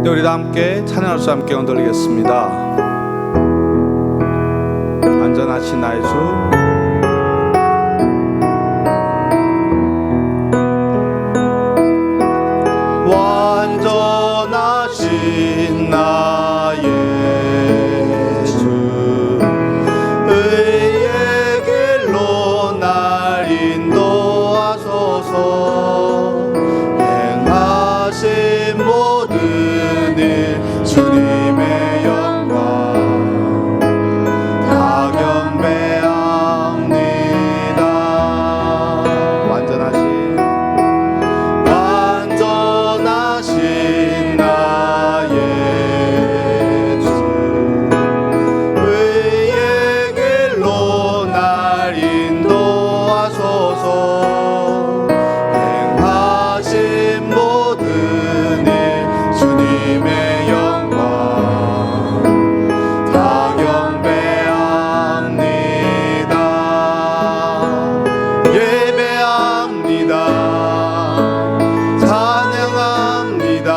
네, 우리 다 함께 찬양할 수 함께 ond돌리겠습니다. 완전하신 나의 주, 완전하신 나의 주, 의의 길로 날 인도하소서. 행하신 모든 일 주님의 영광 다 경배합니다. 완전하신 나의 주, 의의 길로 날 인도하소서. 행하신 모든 일 주님의 영광 다 경배합니다. 예배합니다. 찬양합니다.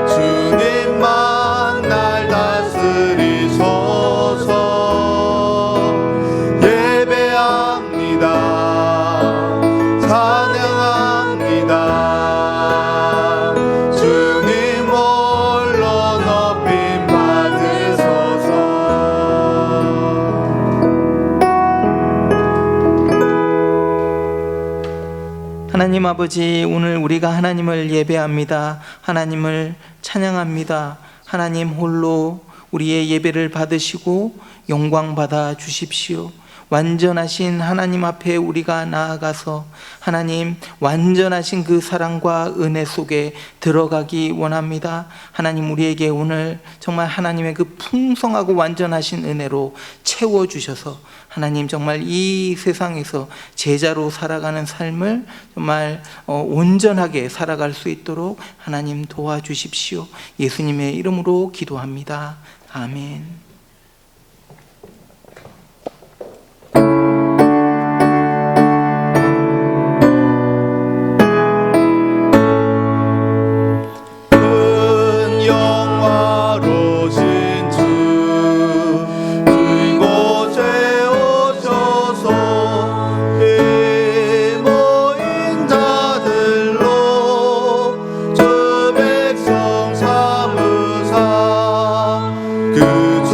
주님만 날 다스리소서. 예배합니다. 찬양합니다. 주님 홀로 높임 받으소서. 하나님 아버지, 오늘 우리가 하나님을 예배합니다. 하나님을 찬양합니다. 하나님 홀로 우리의 예배를 받으시고 영광 받아 주십시오. 완전하신 하나님 앞에 우리가 나아가서 하나님 완전하신 그 사랑과 은혜 속에 들어가기 원합니다. 하나님, 우리에게 오늘 정말 하나님의 그 풍성하고 완전하신 은혜로 채워주셔서 하나님 정말 이 세상에서 제자로 살아가는 삶을 정말 온전하게 살아갈 수 있도록 하나님 도와주십시오. 예수님의 이름으로 기도합니다. 아멘. 그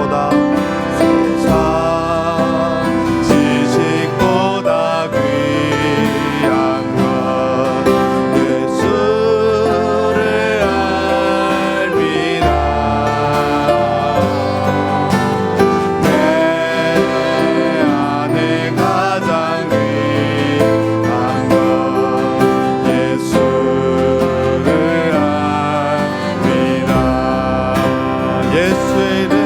지식보다 세상 지식보다 귀한 것 예수를 알미라. 내 안에 가장 귀한 것 예수를 알미라. 예수의 이름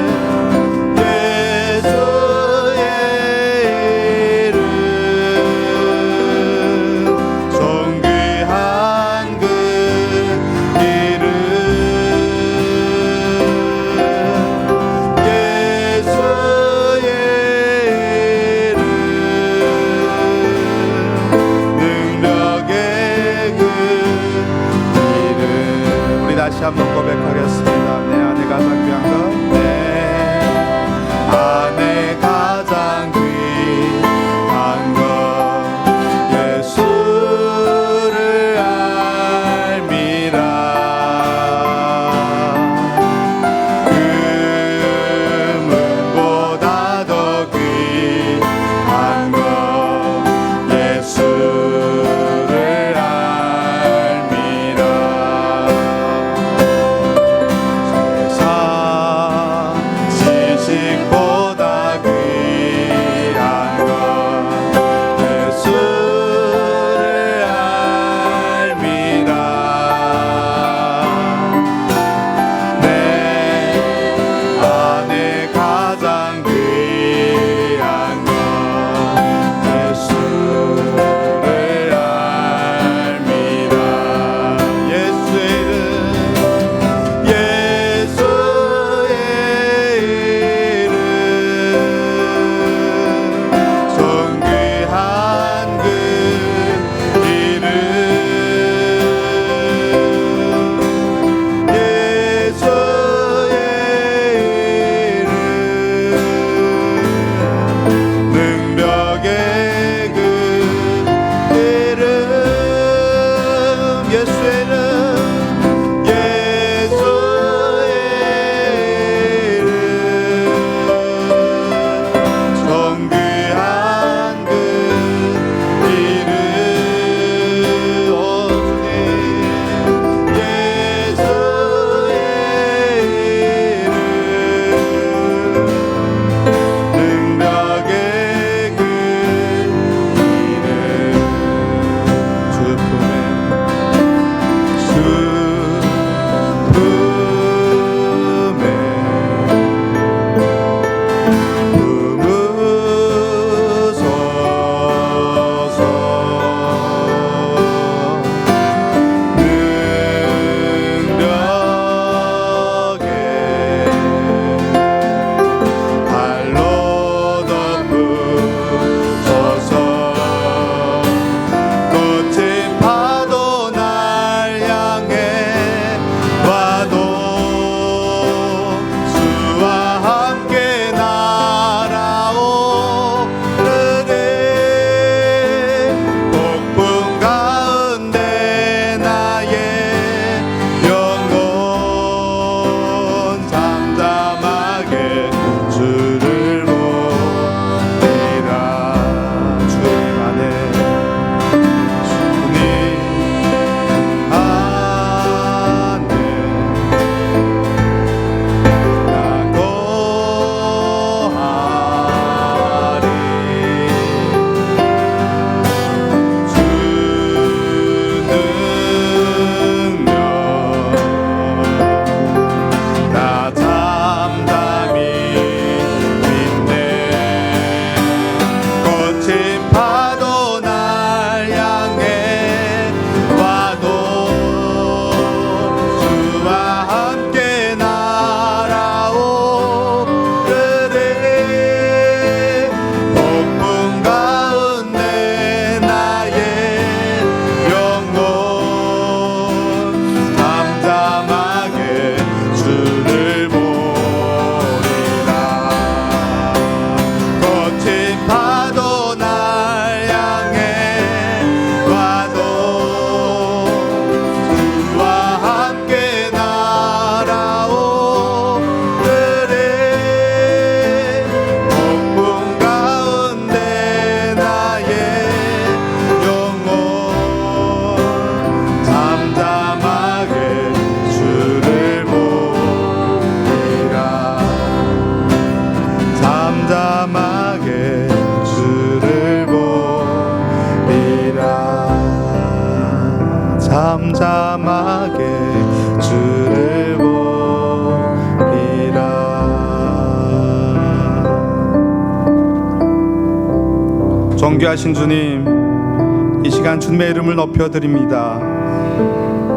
잠잠하게 주를 보리라 잠잠하게 주를 보리라. 존귀하신 주님, 이 시간 주님의 이름을 높여드립니다.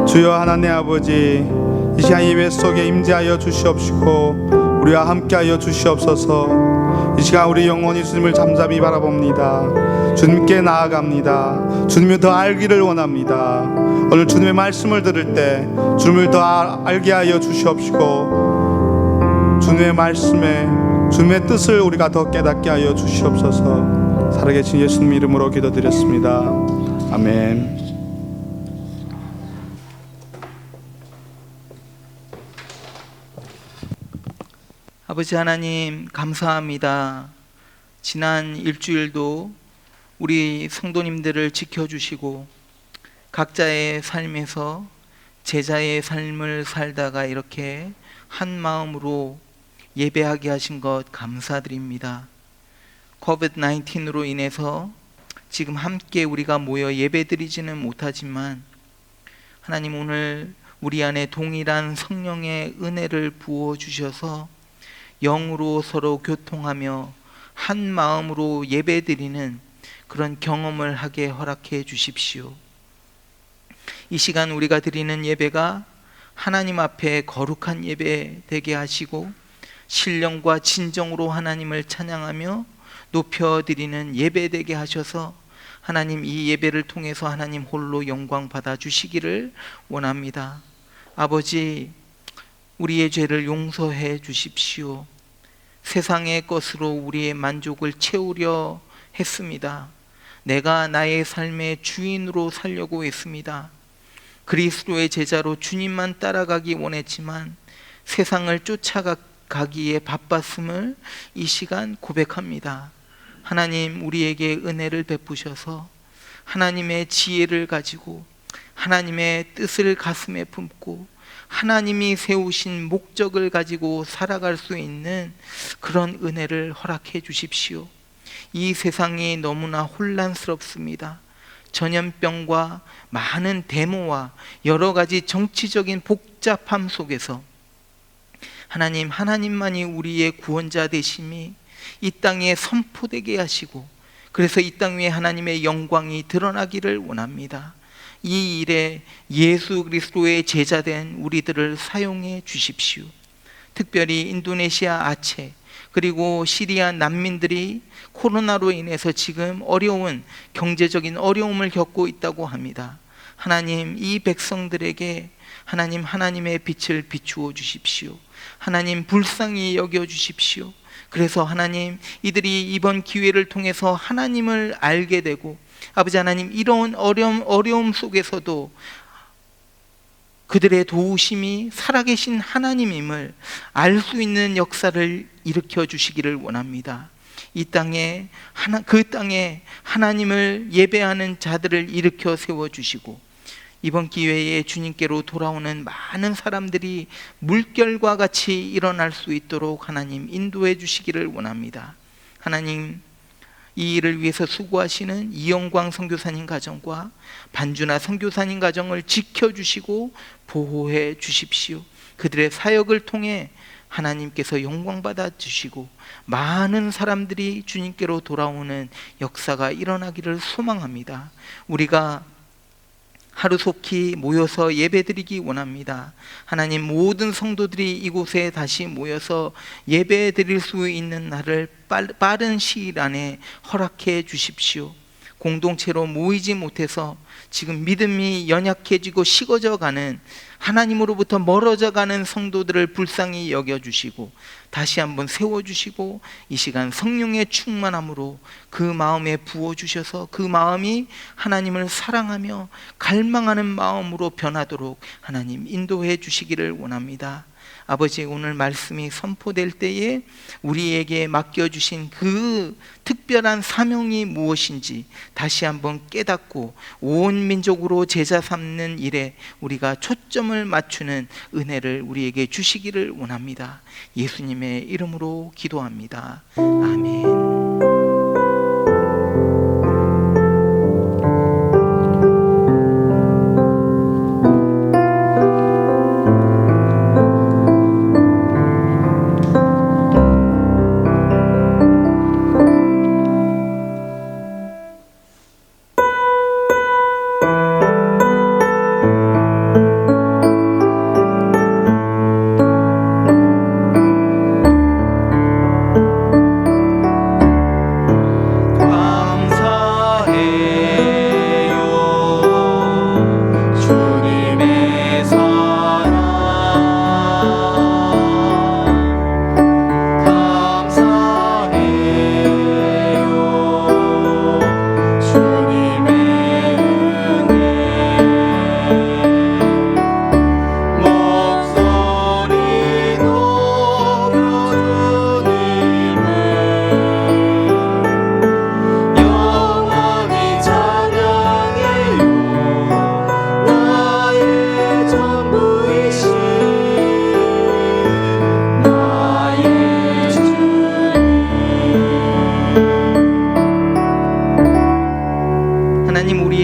주여 하나님 아버지, 이 시간 예배 속에 임재하여 주시옵시고 우리와 함께하여 주시옵소서. 이 시간 우리 영혼이 주님을 잠잠히 바라봅니다. 주님께 나아갑니다. 주님을 더 알기를 원합니다. 오늘 주님의 말씀을 들을 때 주님을 더 알게 하여 주시옵시고 주님의 말씀에 주님의 뜻을 우리가 더 깨닫게 하여 주시옵소서. 살아계신 예수님 이름으로 기도드렸습니다. 아멘. 아버지 하나님 감사합니다. 지난 일주일도 우리 성도님들을 지켜주시고 각자의 삶에서 제자의 삶을 살다가 이렇게 한 마음으로 예배하게 하신 것 감사드립니다. COVID-19으로 인해서 지금 함께 우리가 모여 예배드리지는 못하지만 하나님 오늘 우리 안에 동일한 성령의 은혜를 부어주셔서 영으로 서로 교통하며 한 마음으로 예배드리는 그런 경험을 하게 허락해 주십시오. 이 시간 우리가 드리는 예배가 하나님 앞에 거룩한 예배 되게 하시고 신령과 진정으로 하나님을 찬양하며 높여드리는 예배 되게 하셔서 하나님 이 예배를 통해서 하나님 홀로 영광 받아 주시기를 원합니다. 아버지, 우리의 죄를 용서해 주십시오. 세상의 것으로 우리의 만족을 채우려 했습니다. 내가 나의 삶의 주인으로 살려고 했습니다. 그리스도의 제자로 주님만 따라가기 원했지만 세상을 쫓아가기에 바빴음을 이 시간 고백합니다. 하나님 우리에게 은혜를 베푸셔서 하나님의 지혜를 가지고 하나님의 뜻을 가슴에 품고 하나님이 세우신 목적을 가지고 살아갈 수 있는 그런 은혜를 허락해 주십시오. 이 세상이 너무나 혼란스럽습니다. 전염병과 많은 데모와 여러 가지 정치적인 복잡함 속에서 하나님만이 우리의 구원자 되심이 이 땅에 선포되게 하시고 그래서 이 땅 위에 하나님의 영광이 드러나기를 원합니다. 이 일에 예수 그리스도의 제자된 우리들을 사용해 주십시오. 특별히 인도네시아 아체 그리고 시리아 난민들이 코로나로 인해서 지금 어려운 경제적인 어려움을 겪고 있다고 합니다. 하나님 이 백성들에게 하나님의 빛을 비추어 주십시오. 하나님 불쌍히 여겨 주십시오. 그래서 하나님 이들이 이번 기회를 통해서 하나님을 알게 되고 아버지 하나님 이런 어려움 속에서도 그들의 도우심이 살아계신 하나님임을 알 수 있는 역사를 일으켜 주시기를 원합니다. 이 땅에 그 땅에 하나님을 예배하는 자들을 일으켜 세워 주시고 이번 기회에 주님께로 돌아오는 많은 사람들이 물결과 같이 일어날 수 있도록 하나님 인도해 주시기를 원합니다. 하나님 이 일을 위해서 수고하시는 이영광 선교사님 가정과 반주나 선교사님 가정을 지켜주시고 보호해 주십시오. 그들의 사역을 통해 하나님께서 영광 받아 주시고 많은 사람들이 주님께로 돌아오는 역사가 일어나기를 소망합니다. 우리가 하루속히 모여서 예배드리기 원합니다. 하나님 모든 성도들이 이곳에 다시 모여서 예배드릴 수 있는 날을 빠른 시일 안에 허락해 주십시오. 공동체로 모이지 못해서 지금 믿음이 연약해지고 식어져가는 하나님으로부터 멀어져가는 성도들을 불쌍히 여겨주시고 다시 한번 세워주시고 이 시간 성령의 충만함으로 그 마음에 부어주셔서 그 마음이 하나님을 사랑하며 갈망하는 마음으로 변하도록 하나님 인도해 주시기를 원합니다. 아버지, 오늘 말씀이 선포될 때에 우리에게 맡겨주신 그 특별한 사명이 무엇인지 다시 한번 깨닫고 온 민족으로 제자 삼는 일에 우리가 초점을 맞추는 은혜를 우리에게 주시기를 원합니다. 예수님의 이름으로 기도합니다. 아멘.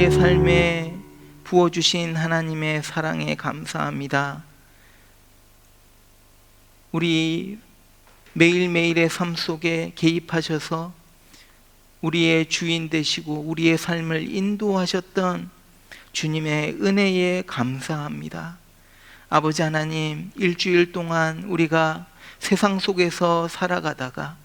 삶에 부어주신 하나님의 사랑에 감사합니다. 우리 매일매일의 삶 속에 개입하셔서 우리의 주인 되시고 우리의 삶을 인도하셨던 주님의 은혜에 감사합니다. 아버지 하나님, 일주일 동안 우리가 세상 속에서 살아가다가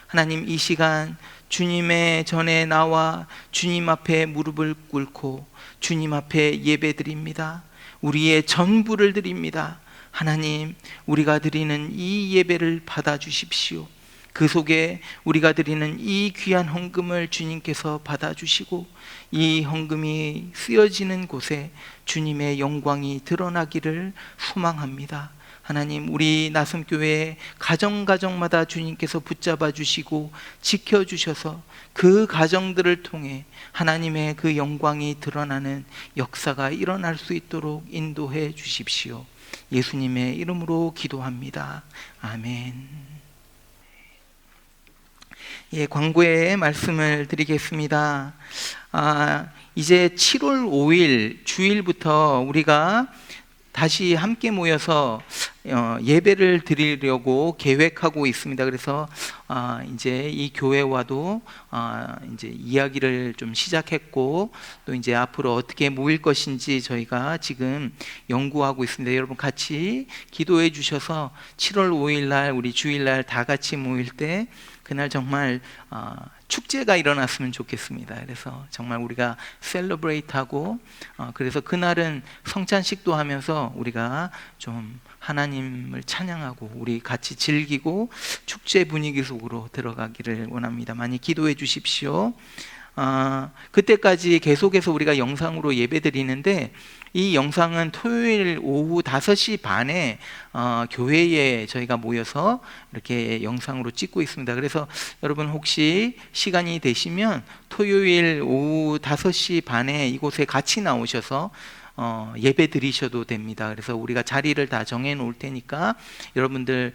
하나님, 이 시간 주님의 전에 나와 주님 앞에 무릎을 꿇고 주님 앞에 예배드립니다. 우리의 전부를 드립니다. 하나님, 우리가 드리는 이 예배를 받아주십시오. 그 속에 우리가 드리는 이 귀한 헌금을 주님께서 받아주시고 이 헌금이 쓰여지는 곳에 주님의 영광이 드러나기를 소망합니다. 하나님, 우리 나섬교회 가정마다 주님께서 붙잡아 주시고 지켜주셔서 그 가정들을 통해 하나님의 그 영광이 드러나는 역사가 일어날 수 있도록 인도해 주십시오. 예수님의 이름으로 기도합니다. 아멘. 예, 광고의 말씀을 드리겠습니다. 이제 7월 5일 주일부터 우리가 다시 함께 모여서 예배를 드리려고 계획하고 있습니다. 그래서 이제 이 교회와도 이제 이야기를 좀 시작했고 또 이제 앞으로 어떻게 모일 것인지 저희가 지금 연구하고 있습니다. 여러분 같이 기도해 주셔서 7월 5일 날 우리 주일 날 다 같이 모일 때 그날 정말 축제가 일어났으면 좋겠습니다. 그래서 정말 우리가 셀러브레이트하고 그래서 그날은 성찬식도 하면서 우리가 좀 하나님을 찬양하고 우리 같이 즐기고 축제 분위기 속으로 들어가기를 원합니다. 많이 기도해 주십시오. 그때까지 계속해서 우리가 영상으로 예배 드리는데 이 영상은 토요일 오후 5시 반에 교회에 저희가 모여서 이렇게 영상으로 찍고 있습니다. 그래서 여러분 혹시 시간이 되시면 토요일 오후 5시 반에 이곳에 같이 나오셔서 예배 드리셔도 됩니다. 그래서 우리가 자리를 다 정해 놓을 테니까 여러분들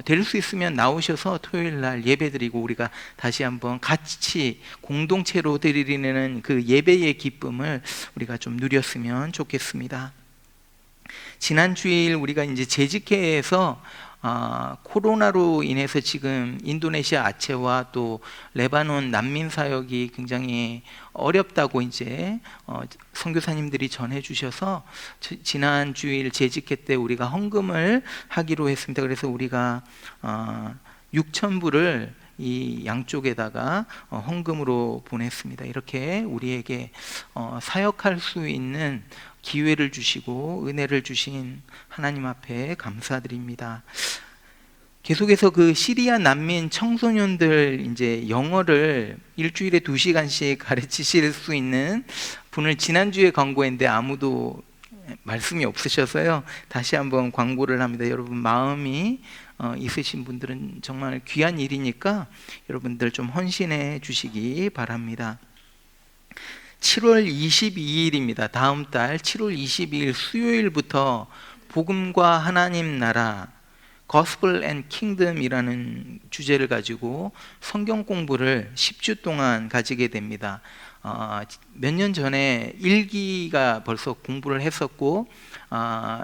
될 수 있으면 나오셔서 토요일 날 예배 드리고 우리가 다시 한번 같이 공동체로 드리는 그 예배의 기쁨을 우리가 좀 누렸으면 좋겠습니다. 지난 주일 우리가 이제 재직회에서 코로나로 인해서 지금 인도네시아 아체와 또 레바논 난민 사역이 굉장히 어렵다고 이제 선교사님들이 전해 주셔서 지난 주일 재직회 때 우리가 헌금을 하기로 했습니다. 그래서 우리가 6,000불을 이 양쪽에다가 헌금으로 보냈습니다. 이렇게 우리에게 사역할 수 있는 기회를 주시고 은혜를 주신 하나님 앞에 감사드립니다. 계속해서 그 시리아 난민 청소년들 이제 영어를 일주일에 2시간씩 가르치실 수 있는 분을 지난주에 광고했는데 아무도 말씀이 없으셔서요. 다시 한번 광고를 합니다. 여러분 마음이 있으신 분들은 정말 귀한 일이니까 여러분들 좀 헌신해 주시기 바랍니다. 7월 22일입니다. 다음 달 7월 22일 수요일부터 복음과 하나님 나라 Gospel and Kingdom이라는 주제를 가지고 성경 공부를 10주 동안 가지게 됩니다. 몇 년 전에 1기가 벌써 공부를 했었고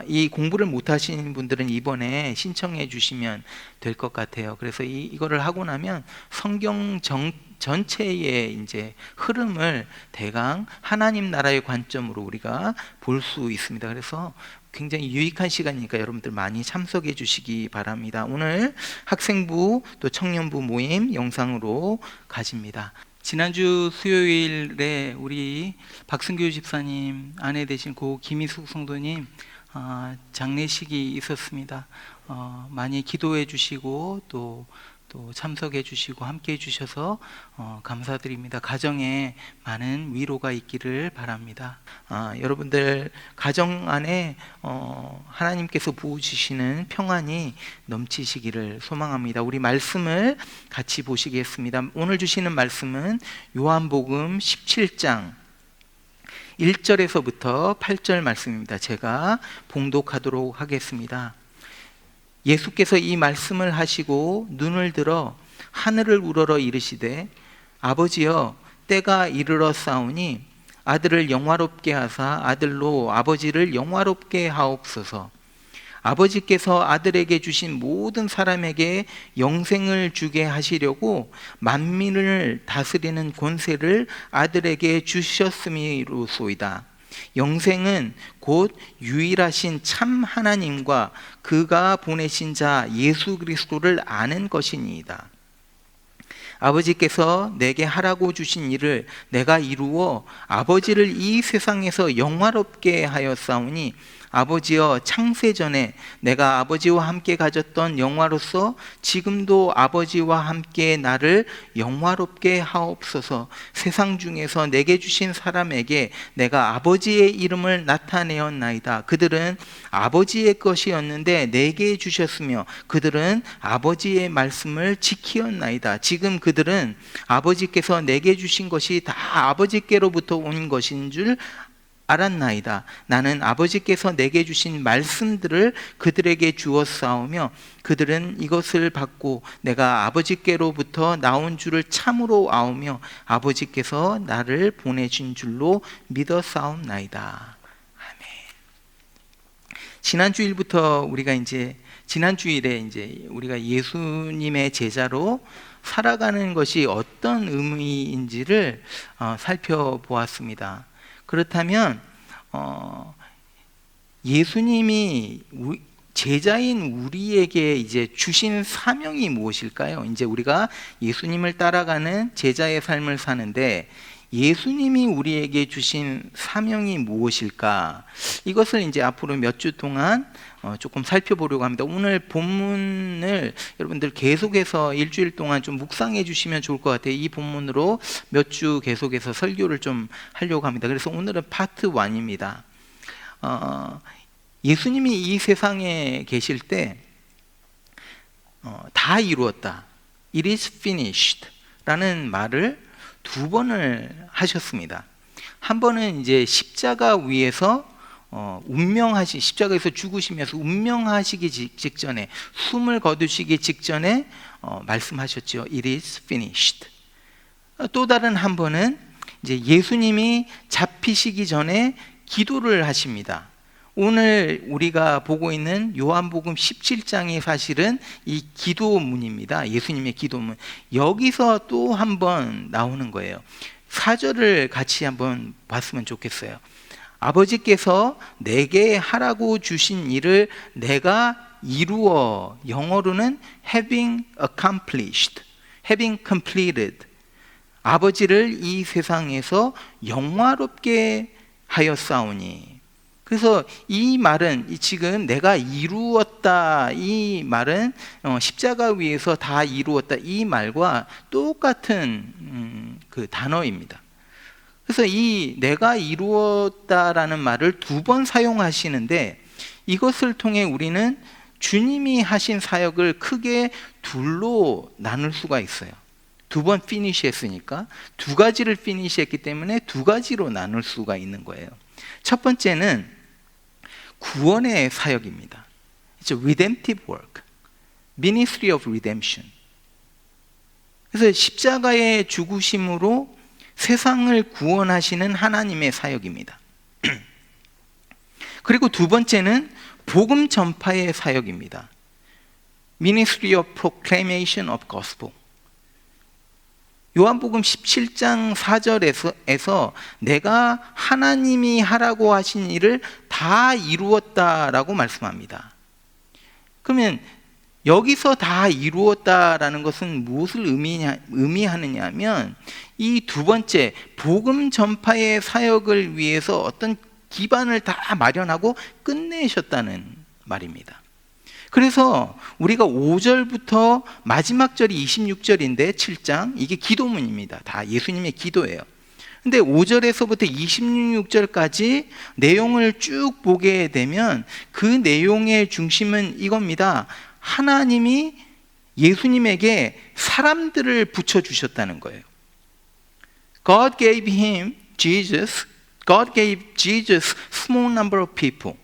이 공부를 못 하신 분들은 이번에 신청해 주시면 될 것 같아요. 그래서 이거를 하고 나면 성경 전체의 이제 흐름을 대강 하나님 나라의 관점으로 우리가 볼 수 있습니다. 그래서 굉장히 유익한 시간이니까 여러분들 많이 참석해 주시기 바랍니다. 오늘 학생부 또 청년부 모임 영상으로 가집니다. 지난주 수요일에 우리 박승규 집사님 아내 되신 고 김희숙 성도님 장례식이 있었습니다. 많이 기도해 주시고 또 참석해 주시고 함께 해 주셔서 감사드립니다. 가정에 많은 위로가 있기를 바랍니다. 여러분들 가정 안에 하나님께서 부어주시는 평안이 넘치시기를 소망합니다. 우리 말씀을 같이 보시겠습니다. 오늘 주시는 말씀은 요한복음 17장 1절에서부터 8절 말씀입니다. 제가 봉독하도록 하겠습니다. 예수께서 이 말씀을 하시고 눈을 들어 하늘을 우러러 이르시되 아버지여 때가 이르러 싸우니 아들을 영화롭게 하사 아들로 아버지를 영화롭게 하옵소서. 아버지께서 아들에게 주신 모든 사람에게 영생을 주게 하시려고 만민을 다스리는 권세를 아들에게 주셨음이로소이다. 영생은 곧 유일하신 참 하나님과 그가 보내신 자 예수 그리스도를 아는 것이니이다. 아버지께서 내게 하라고 주신 일을 내가 이루어 아버지를 이 세상에서 영화롭게 하였사오니 아버지여 창세전에 내가 아버지와 함께 가졌던 영화로서 지금도 아버지와 함께 나를 영화롭게 하옵소서. 세상 중에서 내게 주신 사람에게 내가 아버지의 이름을 나타내었나이다. 그들은 아버지의 것이었는데 내게 주셨으며 그들은 아버지의 말씀을 지키었나이다. 지금 그들은 아버지께서 내게 주신 것이 다 아버지께로부터 온 것인 줄 알았나이다. 나는 아버지께서 내게 주신 말씀들을 그들에게 주었사오며 그들은 이것을 받고 내가 아버지께로부터 나온 줄을 참으로 아오며 아버지께서 나를 보내신 줄로 믿었사옵나이다. 아멘. 지난주일에 우리가 예수님의 제자로 살아가는 것이 어떤 의미인지를 살펴보았습니다. 그렇다면 예수님이 제자인 우리에게 이제 주신 사명이 무엇일까요? 이제 우리가 예수님을 따라가는 제자의 삶을 사는데 예수님이 우리에게 주신 사명이 무엇일까? 이것을 이제 앞으로 몇 주 동안 조금 살펴보려고 합니다. 오늘 본문을 여러분들 계속해서 일주일 동안 좀 묵상해 주시면 좋을 것 같아요. 이 본문으로 몇 주 계속해서 설교를 좀 하려고 합니다. 그래서 오늘은 파트 1입니다. 예수님이 이 세상에 계실 때 다 이루었다. It is finished 라는 말을 2번을 하셨습니다. 한 번은 이제 십자가 위에서 십자가에서 죽으시면서 운명하시기 직전에, 숨을 거두시기 직전에 말씀하셨죠. It is finished. 또 다른 한 번은 이제 예수님이 잡히시기 전에 기도를 하십니다. 오늘 우리가 보고 있는 요한복음 17장이 사실은 이 기도문입니다. 예수님의 기도문. 여기서 또 한 번 나오는 거예요. 4절을 같이 한번 봤으면 좋겠어요. 아버지께서 내게 하라고 주신 일을 내가 이루어, 영어로는 having accomplished, having completed. 아버지를 이 세상에서 영화롭게 하였사오니. 그래서 이 말은 지금 내가 이루었다, 이 말은 십자가 위에서 다 이루었다, 이 말과 똑같은 그 단어입니다. 그래서 이 내가 이루었다라는 말을 2번 사용하시는데, 이것을 통해 우리는 주님이 하신 사역을 크게 둘로 나눌 수가 있어요. 2번 피니시 했으니까 2가지를 피니시 했기 때문에 2가지로 나눌 수가 있는 거예요. 첫 번째는 구원의 사역입니다. It's a redemptive work. Ministry of Redemption. 그래서 십자가의 죽으심으로 세상을 구원하시는 하나님의 사역입니다. 그리고 2번째는 복음 전파의 사역입니다. Ministry of Proclamation of Gospel. 요한복음 17장 4절에서 내가 하나님이 하라고 하신 일을 다 이루었다라고 말씀합니다. 그러면 여기서 다 이루었다라는 것은 무엇을 의미하느냐 하면, 이 2번째 복음 전파의 사역을 위해서 어떤 기반을 다 마련하고 끝내셨다는 말입니다. 그래서 우리가 5절부터 마지막 절이 26절인데 7장, 이게 기도문입니다. 다 예수님의 기도예요. 근데 5절에서부터 26절까지 내용을 쭉 보게 되면 그 내용의 중심은 이겁니다. 하나님이 예수님에게 사람들을 붙여주셨다는 거예요. God gave Jesus small number of people.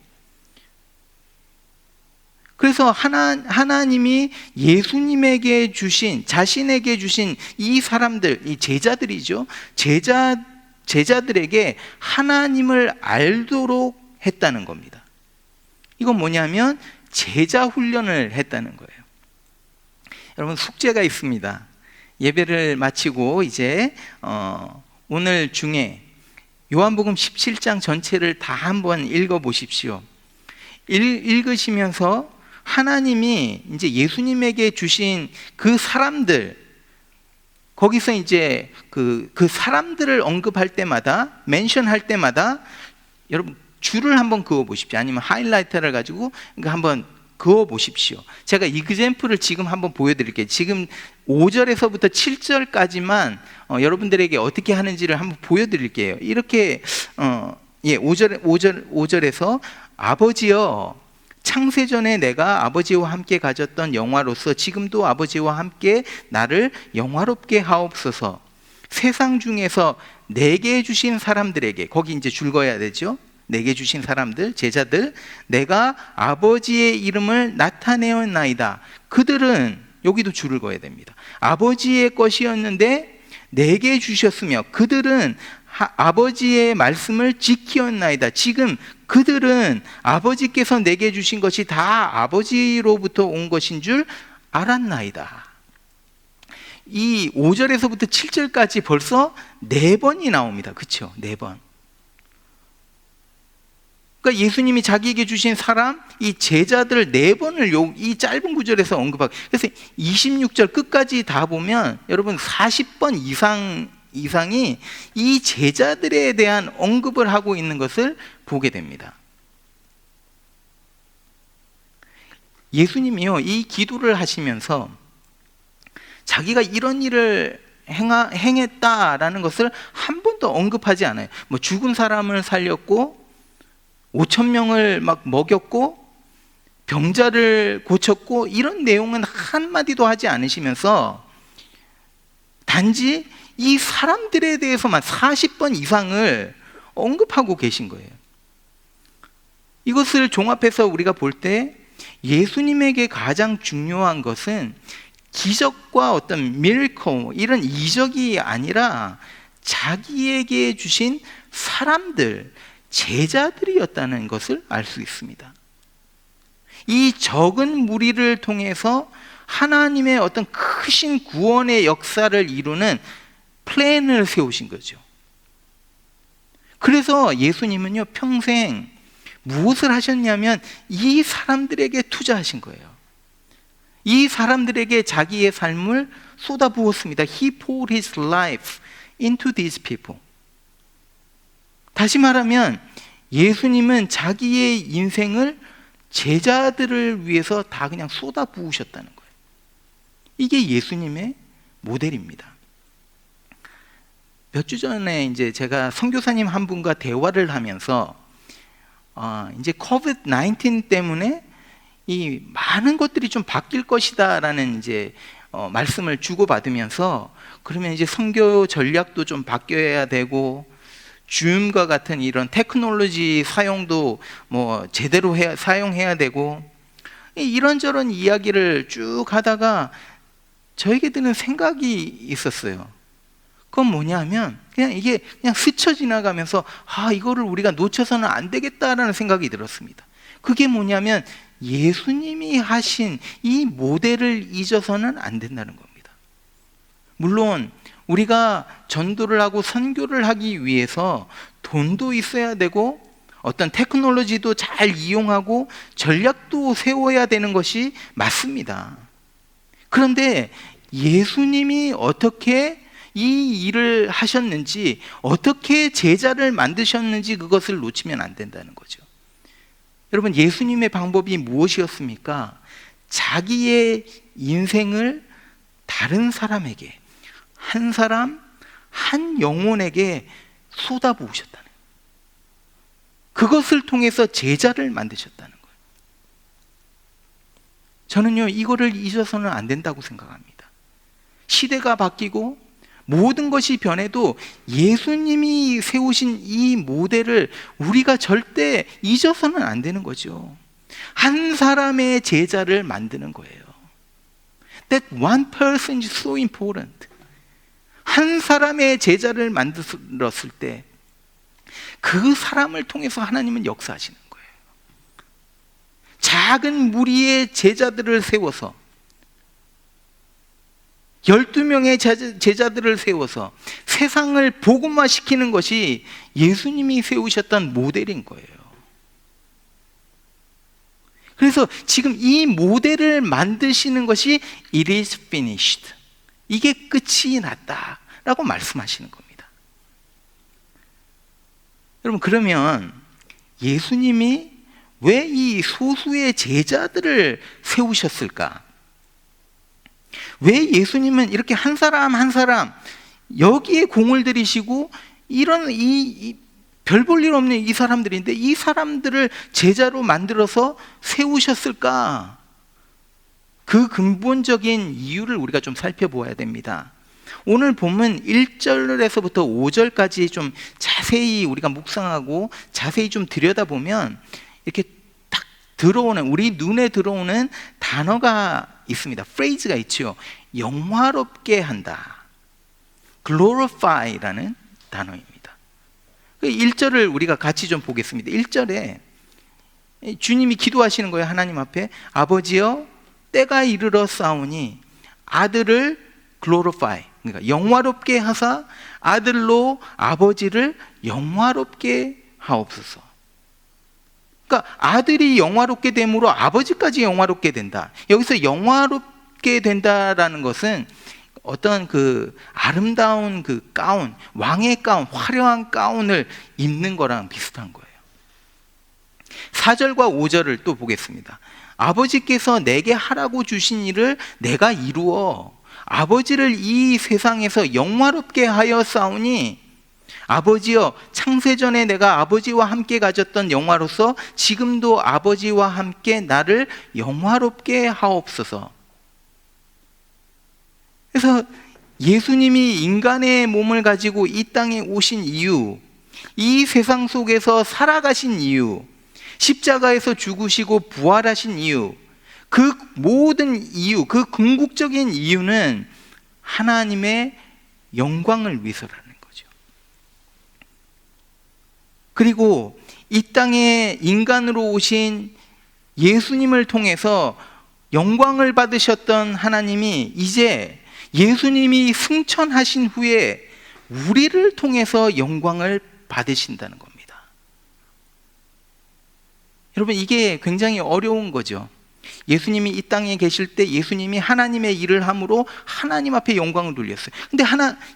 그래서 하나님이 예수님에게 주신, 자신에게 주신 이 사람들, 이 제자들이죠. 제자들에게 하나님을 알도록 했다는 겁니다. 이건 뭐냐면 제자 훈련을 했다는 거예요. 여러분, 숙제가 있습니다. 예배를 마치고 이제 오늘 중에 요한복음 17장 전체를 다 한번 읽어보십시오. 읽으시면서 하나님이 이제 예수님에게 주신 그 사람들, 거기서 이제 그 사람들을 언급할 때마다, 멘션할 때마다 여러분 줄을 한번 그어 보십시오. 아니면 하이라이터를 가지고 한번 그어 보십시오. 제가 이그젬플을 지금 한번 보여드릴게요. 지금 5절에서부터 7절까지만 여러분들에게 어떻게 하는지를 한번 보여드릴게요. 이렇게 5절에서 아버지여, 창세전에 내가 아버지와 함께 가졌던 영화로서 지금도 아버지와 함께 나를 영화롭게 하옵소서. 세상 중에서 내게 주신 사람들에게, 거기 이제 줄 그어야 되죠. 내게 주신 사람들, 제자들, 내가 아버지의 이름을 나타내었나이다. 그들은, 여기도 줄을 그어야 됩니다. 아버지의 것이었는데 내게 주셨으며 그들은 아버지의 말씀을 지키었나이다. 지금 그들은 아버지께서 내게 주신 것이 다 아버지로부터 온 것인 줄 알았나이다. 이 5절에서부터 7절까지 벌써 4번이 나옵니다. 그렇죠? 4번. 그러니까 예수님이 자기에게 주신 사람, 이 제자들 4번을 이 짧은 구절에서 언급하고, 그래서 26절 끝까지 다 보면 여러분 40번 이상이 이 제자들에 대한 언급을 하고 있는 것을 보게 됩니다. 예수님이요, 이 기도를 하시면서 자기가 이런 일을 행했다라는 것을 한 번도 언급하지 않아요. 뭐 죽은 사람을 살렸고 5,000명을 막 먹였고 병자를 고쳤고 이런 내용은 한마디도 하지 않으시면서 단지 이 사람들에 대해서만 40번 이상을 언급하고 계신 거예요. 이것을 종합해서 우리가 볼 때 예수님에게 가장 중요한 것은 기적과 어떤 미러클, 이런 이적이 아니라 자기에게 주신 사람들, 제자들이었다는 것을 알 수 있습니다. 이 적은 무리를 통해서 하나님의 어떤 크신 구원의 역사를 이루는 플랜을 세우신 거죠. 그래서 예수님은요, 평생 무엇을 하셨냐면 이 사람들에게 투자하신 거예요. 이 사람들에게 자기의 삶을 쏟아부었습니다. He poured his life into these people. 다시 말하면 예수님은 자기의 인생을 제자들을 위해서 다 그냥 쏟아부으셨다는 거예요. 이게 예수님의 모델입니다. 몇 주 전에 이제 제가 선교사님 한 분과 대화를 하면서 이제 COVID-19 때문에 이 많은 것들이 좀 바뀔 것이다라는 이제 말씀을 주고받으면서, 그러면 이제 선교 전략도 좀 바뀌어야 되고, 줌과 같은 이런 테크놀로지 사용도 뭐 제대로 사용해야 되고, 이런저런 이야기를 쭉 하다가 저에게 드는 생각이 있었어요. 그건 뭐냐면 그냥 이게 그냥 스쳐 지나가면서 이거를 우리가 놓쳐서는 안 되겠다라는 생각이 들었습니다. 그게 뭐냐면 예수님이 하신 이 모델을 잊어서는 안 된다는 겁니다. 물론 우리가 전도를 하고 선교를 하기 위해서 돈도 있어야 되고 어떤 테크놀로지도 잘 이용하고 전략도 세워야 되는 것이 맞습니다. 그런데 예수님이 어떻게 이 일을 하셨는지, 어떻게 제자를 만드셨는지 그것을 놓치면 안 된다는 거죠. 여러분, 예수님의 방법이 무엇이었습니까? 자기의 인생을 다른 사람에게, 한 사람, 한 영혼에게 쏟아부으셨다는 거예요. 그것을 통해서 제자를 만드셨다는 거예요. 저는요, 이거를 잊어서는 안 된다고 생각합니다. 시대가 바뀌고 모든 것이 변해도 예수님이 세우신 이 모델을 우리가 절대 잊어서는 안 되는 거죠. 한 사람의 제자를 만드는 거예요. That one person is so important. 한 사람의 제자를 만들었을 때 그 사람을 통해서 하나님은 역사하시는 거예요. 작은 무리의 제자들을 세워서, 12명의 제자들을 세워서 세상을 복음화시키는 것이 예수님이 세우셨던 모델인 거예요. 그래서 지금 이 모델을 만드시는 것이 It is finished. 이게 끝이 났다라고 말씀하시는 겁니다. 여러분, 그러면 예수님이 왜 이 소수의 제자들을 세우셨을까? 왜 예수님은 이렇게 한 사람 한 사람 여기에 공을 들이시고, 이런 별 볼 일 없는 이 사람들인데 이 사람들을 제자로 만들어서 세우셨을까? 그 근본적인 이유를 우리가 좀 살펴보아야 됩니다. 오늘 본문 1절에서부터 5절까지 좀 자세히 우리가 묵상하고 자세히 좀 들여다보면 이렇게 딱 들어오는, 우리 눈에 들어오는 단어가 있습니다. 프레이즈가 있죠. 영화롭게 한다, glorify라는 단어입니다. 1절을 우리가 같이 좀 보겠습니다. 1절에 주님이 기도하시는 거예요. 하나님 앞에, 아버지여 때가 이르러 싸우니 아들을 glorify, 그러니까 영화롭게 하사 아들로 아버지를 영화롭게 하옵소서. 그러니까 아들이 영화롭게 됨으로 아버지까지 영화롭게 된다. 여기서 영화롭게 된다라는 것은 어떤 그 아름다운 그 가운, 왕의 가운, 화려한 가운을 입는 거랑 비슷한 거예요. 4절과 5절을 또 보겠습니다. 아버지께서 내게 하라고 주신 일을 내가 이루어 아버지를 이 세상에서 영화롭게 하여 싸우니, 아버지여 창세전에 내가 아버지와 함께 가졌던 영화로서 지금도 아버지와 함께 나를 영화롭게 하옵소서. 그래서 예수님이 인간의 몸을 가지고 이 땅에 오신 이유, 이 세상 속에서 살아가신 이유, 십자가에서 죽으시고 부활하신 이유, 그 모든 이유, 그 궁극적인 이유는 하나님의 영광을 위해서라는 거죠. 그리고 이 땅에 인간으로 오신 예수님을 통해서 영광을 받으셨던 하나님이 이제 예수님이 승천하신 후에 우리를 통해서 영광을 받으신다는 겁니다. 여러분, 이게 굉장히 어려운 거죠. 예수님이 이 땅에 계실 때 예수님이 하나님의 일을 함으로 하나님 앞에 영광을 돌렸어요. 근데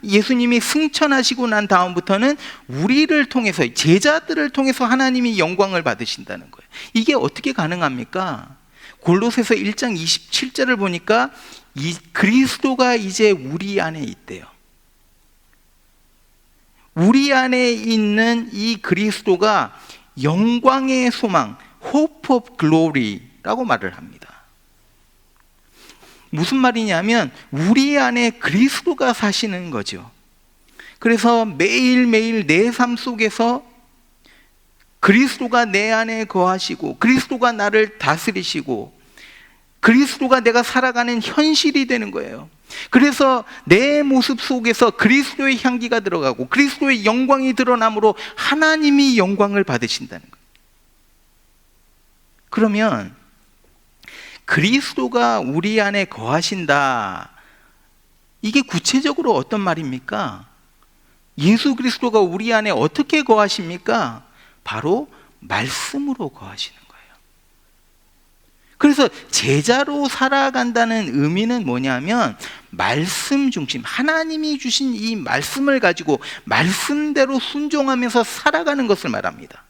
예수님이 승천하시고 난 다음부터는 우리를 통해서, 제자들을 통해서 하나님이 영광을 받으신다는 거예요. 이게 어떻게 가능합니까? 골로새서 1장 27절을 보니까 이 그리스도가 이제 우리 안에 있대요. 우리 안에 있는 이 그리스도가 영광의 소망, hope of glory라고 말을 합니다. 무슨 말이냐면 우리 안에 그리스도가 사시는 거죠. 그래서 매일매일 내 삶 속에서 그리스도가 내 안에 거하시고 그리스도가 나를 다스리시고 그리스도가 내가 살아가는 현실이 되는 거예요. 그래서 내 모습 속에서 그리스도의 향기가 들어가고 그리스도의 영광이 드러남으로 하나님이 영광을 받으신다는 거예요. 그러면 그리스도가 우리 안에 거하신다, 이게 구체적으로 어떤 말입니까? 예수 그리스도가 우리 안에 어떻게 거하십니까? 바로 말씀으로 거하시는 거예요. 그래서 제자로 살아간다는 의미는 뭐냐면 말씀 중심, 하나님이 주신 이 말씀을 가지고 말씀대로 순종하면서 살아가는 것을 말합니다.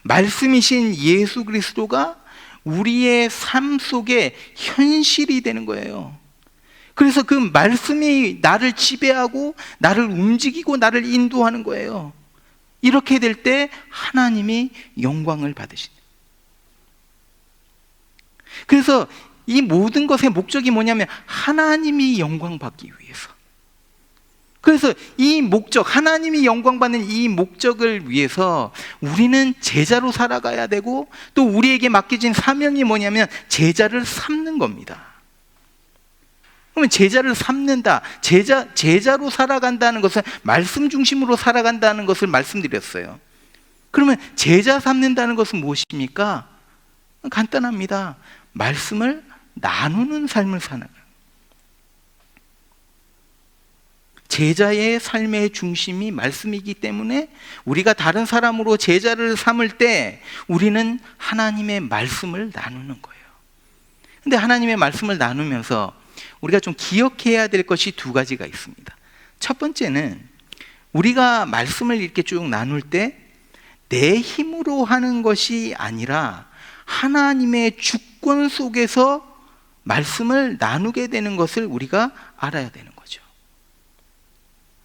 말씀이신 예수 그리스도가 우리의 삶 속에 현실이 되는 거예요. 그래서 그 말씀이 나를 지배하고 나를 움직이고 나를 인도하는 거예요. 이렇게 될 때 하나님이 영광을 받으신다. 그래서 이 모든 것의 목적이 뭐냐면 하나님이 영광 받기 위해서. 그래서 이 목적, 하나님이 영광 받는 이 목적을 위해서 우리는 제자로 살아가야 되고 또 우리에게 맡겨진 사명이 뭐냐면 제자를 삼는 겁니다. 그러면 제자를 삼는다, 제자로 살아간다는 것은 말씀 중심으로 살아간다는 것을 말씀드렸어요. 그러면 제자 삼는다는 것은 무엇입니까? 간단합니다. 말씀을 나누는 삶을 사는 거예요. 제자의 삶의 중심이 말씀이기 때문에 우리가 다른 사람으로 제자를 삼을 때 우리는 하나님의 말씀을 나누는 거예요. 근데 하나님의 말씀을 나누면서 우리가 좀 기억해야 될 것이 두 가지가 있습니다. 첫 번째는 우리가 말씀을 이렇게 쭉 나눌 때 내 힘으로 하는 것이 아니라 하나님의 주권 속에서 말씀을 나누게 되는 것을 우리가 알아야 되는 거죠.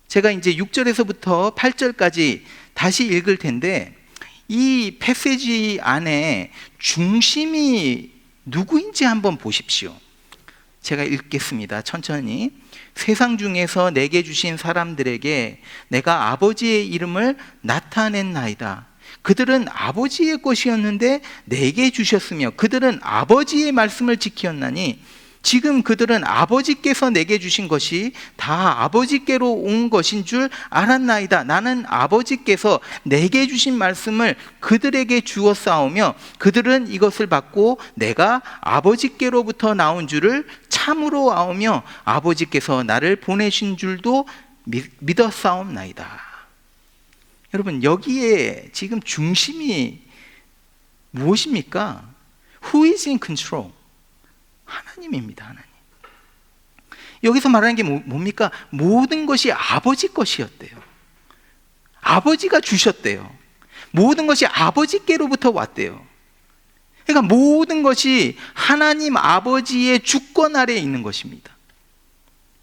제가 이제 6절에서부터 8절까지 다시 읽을 텐데 이 패시지 안에 중심이 누구인지 한번 보십시오. 제가 읽겠습니다. 천천히. 세상 중에서 내게 주신 사람들에게 내가 아버지의 이름을 나타냈나이다. 그들은 아버지의 것이었는데 내게 주셨으며 그들은 아버지의 말씀을 지켰나니 지금 그들은 아버지께서 내게 주신 것이 다 아버지께로 온 것인 줄 알았나이다. 나는 아버지께서 내게 주신 말씀을 그들에게 주었사오며 그들은 이것을 받고 내가 아버지께로부터 나온 줄을 참으로 아오며 아버지께서 나를 보내신 줄도 믿었사옵나이다. 여러분, 여기에 지금 중심이 무엇입니까? Who is in control? 하나님입니다. 하나님. 여기서 말하는 게 뭡니까? 모든 것이 아버지 것이었대요. 아버지가 주셨대요. 모든 것이 아버지께로부터 왔대요. 그러니까 모든 것이 하나님 아버지의 주권 아래에 있는 것입니다.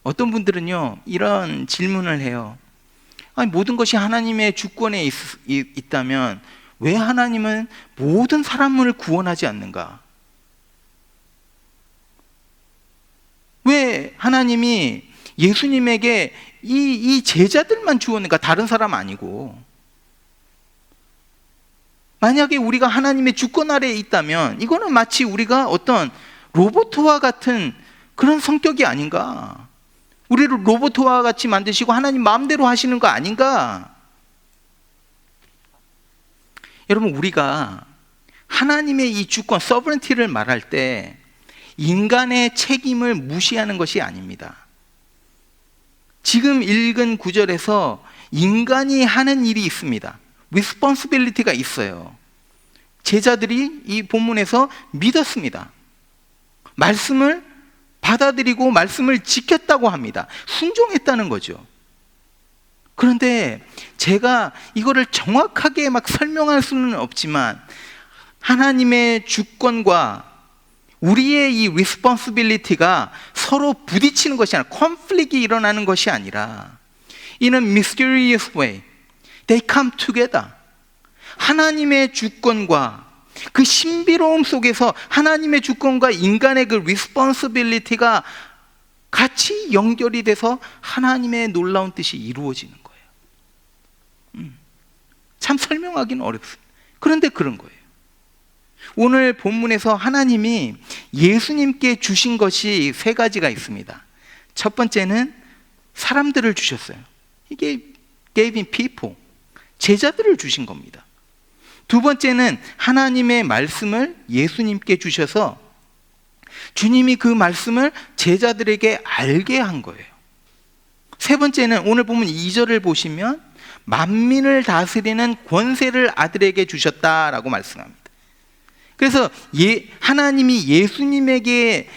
어떤 분들은요 이런 질문을 해요. 아니, 모든 것이 하나님의 주권에 있다면 왜 하나님은 모든 사람을 구원하지 않는가? 왜 하나님이 예수님에게 이 제자들만 주었는가? 다른 사람 아니고. 만약에 우리가 하나님의 주권 아래에 있다면 이거는 마치 우리가 어떤 로봇과 같은 그런 성격이 아닌가? 우리를 로봇과 같이 만드시고 하나님 마음대로 하시는 거 아닌가? 여러분, 우리가 하나님의 이 주권, 서브런티를 말할 때 인간의 책임을 무시하는 것이 아닙니다. 지금 읽은 구절에서 인간이 하는 일이 있습니다. responsibility가 있어요. 제자들이 이 본문에서 믿었습니다. 말씀을 받아들이고 말씀을 지켰다고 합니다. 순종했다는 거죠. 그런데 제가 이거를 정확하게 막 설명할 수는 없지만 하나님의 주권과 우리의 이 responsibility가 서로 부딪히는 것이 아니라, 컨플릭이 일어나는 것이 아니라 in a mysterious way, they come together. 하나님의 주권과 그 신비로움 속에서 하나님의 주권과 인간의 그 responsibility가 같이 연결이 돼서 하나님의 놀라운 뜻이 이루어지는 거예요. 참 설명하기는 어렵습니다. 그런데 그런 거예요. 오늘 본문에서 하나님이 예수님께 주신 것이 세 가지가 있습니다. 첫 번째는 사람들을 주셨어요. 이게 gave in people, 제자들을 주신 겁니다. 두 번째는 하나님의 말씀을 예수님께 주셔서 주님이 그 말씀을 제자들에게 알게 한 거예요. 세 번째는 오늘 보면 2절을 보시면 만민을 다스리는 권세를 아들에게 주셨다라고 말씀합니다. 그래서 하나님이 예수님에게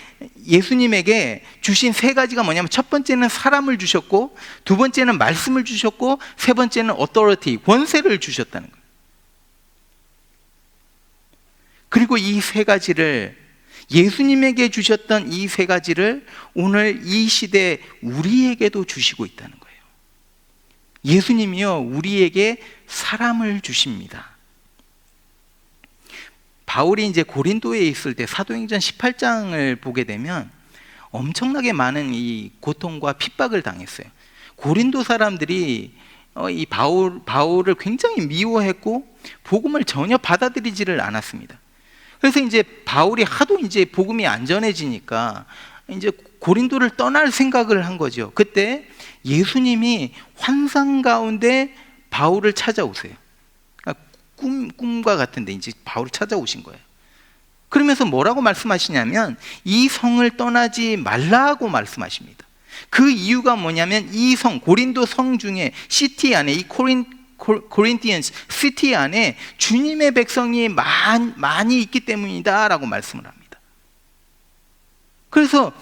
주신 세 가지가 뭐냐면, 첫 번째는 사람을 주셨고, 두 번째는 말씀을 주셨고, 세 번째는 authority, 권세를 주셨다는 거예요. 그리고 이 세 가지를, 예수님에게 주셨던 이 세 가지를 오늘 이 시대 우리에게도 주시고 있다는 거예요. 예수님이요, 우리에게 사람을 주십니다. 바울이 이제 고린도에 있을 때 사도행전 18장을 보게 되면 엄청나게 많은 이 고통과 핍박을 당했어요. 고린도 사람들이 이 바울을 굉장히 미워했고 복음을 전혀 받아들이지를 않았습니다. 그래서 이제 바울이 하도 이제 복음이 안 전해지니까 이제 고린도를 떠날 생각을 한 거죠. 그때 예수님이 환상 가운데 바울을 찾아오세요. 꿈과 같은데 이제 바울을 찾아오신 거예요. 그러면서 뭐라고 말씀하시냐면 이 성을 떠나지 말라고 말씀하십니다. 그 이유가 뭐냐면 이 성, 고린도 성 중에 시티 안에, 이 코린티언스 시티 안에 주님의 백성이 많이 있기 때문이다 라고 말씀을 합니다. 그래서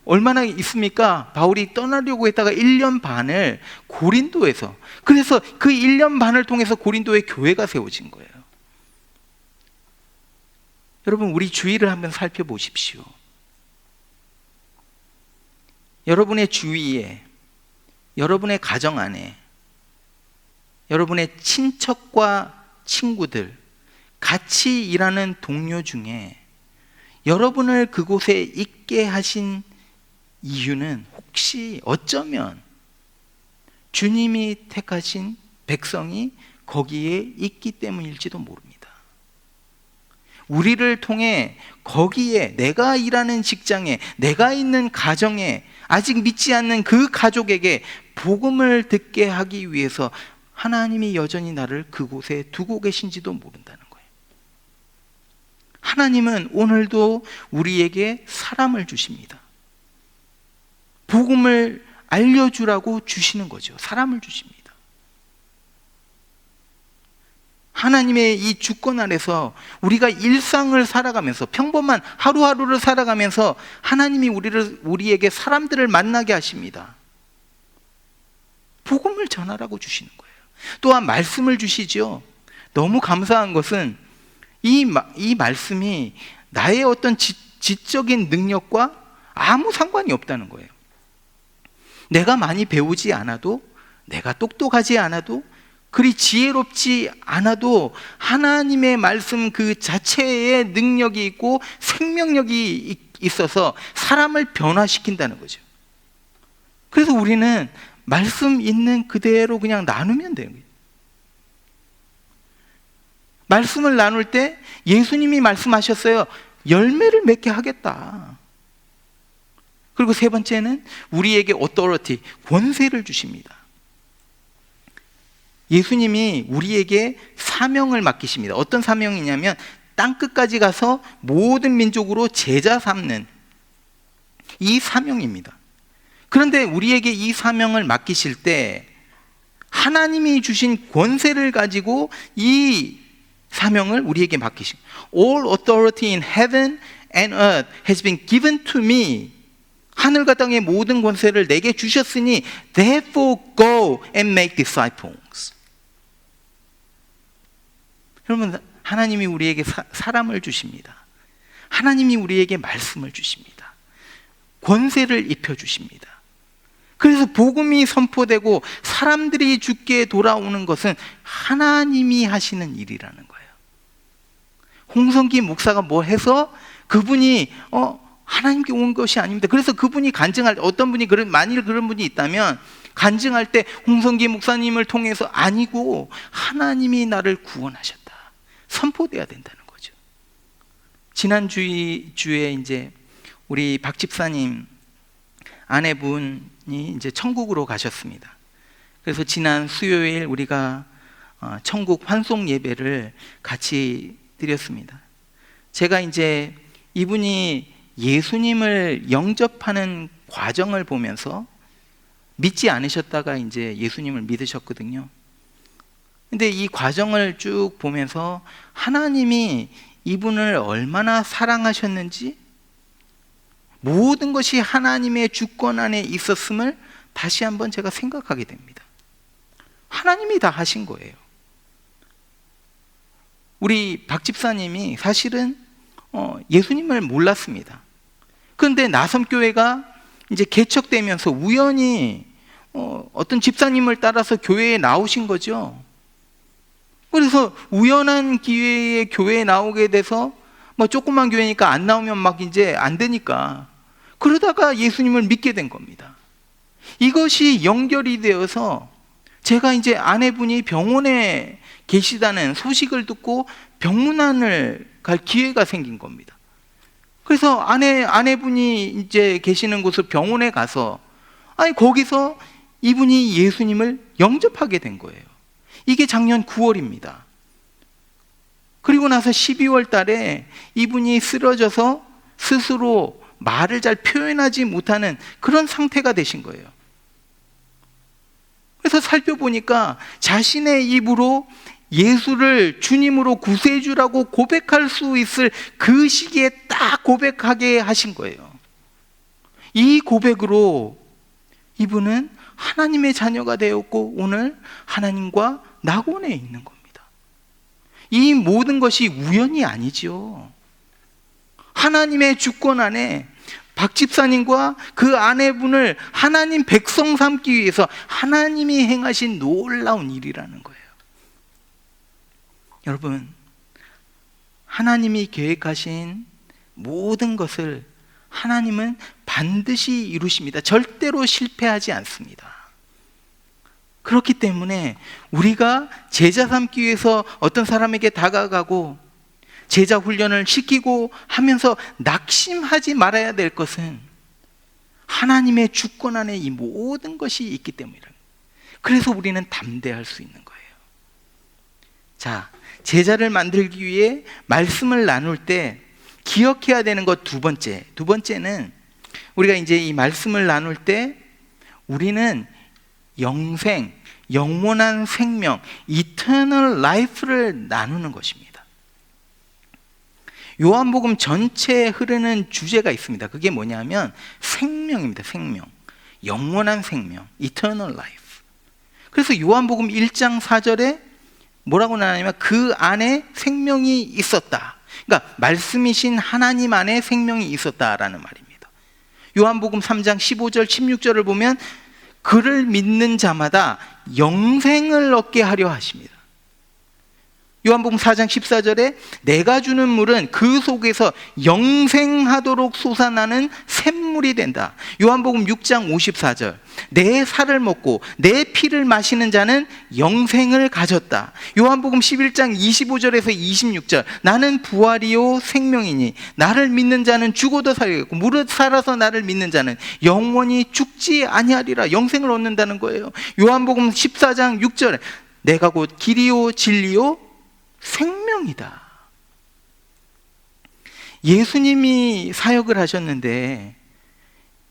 얼마나 있습니까? 바울이 떠나려고 했다가 1년 반을 고린도에서, 그래서 그 1년 반을 통해서 고린도에 교회가 세워진 거예요. 여러분, 우리 주위를 한번 살펴보십시오. 여러분의 주위에, 여러분의 가정 안에, 여러분의 친척과 친구들, 같이 일하는 동료 중에 여러분을 그곳에 있게 하신 이유는 혹시 어쩌면 주님이 택하신 백성이 거기에 있기 때문일지도 모릅니다. 우리를 통해 거기에, 내가 일하는 직장에, 내가 있는 가정에, 아직 믿지 않는 그 가족에게 복음을 듣게 하기 위해서 하나님이 여전히 나를 그곳에 두고 계신지도 모른다는 거예요. 하나님은 오늘도 우리에게 사람을 주십니다. 복음을 알려주라고 주시는 거죠. 사람을 주십니다. 하나님의 이 주권 아래서 우리가 일상을 살아가면서, 평범한 하루하루를 살아가면서 하나님이 우리에게 사람들을 만나게 하십니다. 복음을 전하라고 주시는 거예요. 또한 말씀을 주시죠. 너무 감사한 것은 이 말씀이 나의 어떤 지적인 능력과 아무 상관이 없다는 거예요. 내가 많이 배우지 않아도, 내가 똑똑하지 않아도, 그리 지혜롭지 않아도 하나님의 말씀 그 자체에 능력이 있고 생명력이 있어서 사람을 변화시킨다는 거죠. 그래서 우리는 말씀 있는 그대로 그냥 나누면 되는 거예요. 말씀을 나눌 때 예수님이 말씀하셨어요. 열매를 맺게 하겠다. 그리고 세 번째는 우리에게 authority, 권세를 주십니다. 예수님이 우리에게 사명을 맡기십니다. 어떤 사명이냐면 땅끝까지 가서 모든 민족으로 제자 삼는 이 사명입니다. 그런데 우리에게 이 사명을 맡기실 때 하나님이 주신 권세를 가지고 이 사명을 우리에게 맡기신, All authority in heaven and earth has been given to me. 하늘과 땅의 모든 권세를 내게 주셨으니 therefore go and make disciples. 여러분, 하나님이 우리에게 사람을 주십니다. 하나님이 우리에게 말씀을 주십니다. 권세를 입혀주십니다. 그래서 복음이 선포되고 사람들이 주께 돌아오는 것은 하나님이 하시는 일이라는 거예요. 홍성기 목사가 뭐 해서 그분이 하나님께 온 것이 아닙니다. 그래서 그분이 간증할 때, 어떤 분이 만일 그런 분이 있다면 간증할 때 홍성기 목사님을 통해서 아니고 하나님이 나를 구원하셨다, 선포돼야 된다는 거죠. 지난 주에 이제 우리 박 집사님 아내분이 이제 천국으로 가셨습니다. 그래서 지난 수요일 우리가 천국 환송 예배를 같이 드렸습니다. 제가 이제 이분이 예수님을 영접하는 과정을 보면서 믿지 않으셨다가 이제 예수님을 믿으셨거든요. 근데 이 과정을 쭉 보면서 하나님이 이분을 얼마나 사랑하셨는지, 모든 것이 하나님의 주권 안에 있었음을 다시 한번 제가 생각하게 됩니다. 하나님이 다 하신 거예요. 우리 박 집사님이 사실은 예수님을 몰랐습니다. 그런데 나섬교회가 이제 개척되면서 우연히 어떤 집사님을 따라서 교회에 나오신 거죠. 그래서 우연한 기회에 교회에 나오게 돼서 뭐 조그만 교회니까 안 나오면 막 이제 안 되니까 그러다가 예수님을 믿게 된 겁니다. 이것이 연결이 되어서 제가 이제 아내분이 병원에 계시다는 소식을 듣고 병문안을 갈 기회가 생긴 겁니다. 그래서 아내분이 이제 계시는 곳을 병원에 가서 거기서 이분이 예수님을 영접하게 된 거예요. 이게 작년 9월입니다. 그리고 나서 12월 달에 이분이 쓰러져서 스스로 말을 잘 표현하지 못하는 그런 상태가 되신 거예요. 그래서 살펴보니까 자신의 입으로 예수를 주님으로 구세주라고 고백할 수 있을 그 시기에 딱 고백하게 하신 거예요. 이 고백으로 이분은 하나님의 자녀가 되었고 오늘 하나님과 낙원에 있는 겁니다. 이 모든 것이 우연이 아니죠. 하나님의 주권 안에 박 집사님과 그 아내분을 하나님 백성 삼기 위해서 하나님이 행하신 놀라운 일이라는 거예요. 여러분, 하나님이 계획하신 모든 것을 하나님은 반드시 이루십니다. 절대로 실패하지 않습니다. 그렇기 때문에 우리가 제자 삼기 위해서 어떤 사람에게 다가가고 제자 훈련을 시키고 하면서 낙심하지 말아야 될 것은 하나님의 주권 안에 이 모든 것이 있기 때문이라. 그래서 우리는 담대할 수 있는 거예요. 자, 제자를 만들기 위해 말씀을 나눌 때 기억해야 되는 것 두 번째는 우리가 이제 이 말씀을 나눌 때 우리는 영원한 생명, eternal life를 나누는 것입니다. 요한복음 전체에 흐르는 주제가 있습니다. 그게 뭐냐면 생명입니다. 생명, 영원한 생명, eternal life. 그래서 요한복음 1장 4절에 뭐라고 나냐면 그 안에 생명이 있었다. 그러니까 말씀이신 하나님 안에 생명이 있었다라는 말입니다. 요한복음 3장 15절 16절을 보면 그를 믿는 자마다 영생을 얻게 하려 하십니다. 요한복음 4장 14절에 내가 주는 물은 그 속에서 영생하도록 솟아나는 샘물이 된다. 요한복음 6장 54절 내 살을 먹고 내 피를 마시는 자는 영생을 가졌다. 요한복음 11장 25절에서 26절 나는 부활이요 생명이니 나를 믿는 자는 죽어도 살겠고 무릇 살아서 나를 믿는 자는 영원히 죽지 아니하리라. 영생을 얻는다는 거예요. 요한복음 14장 6절에 내가 곧 길이요 진리요 생명이다. 예수님이 사역을 하셨는데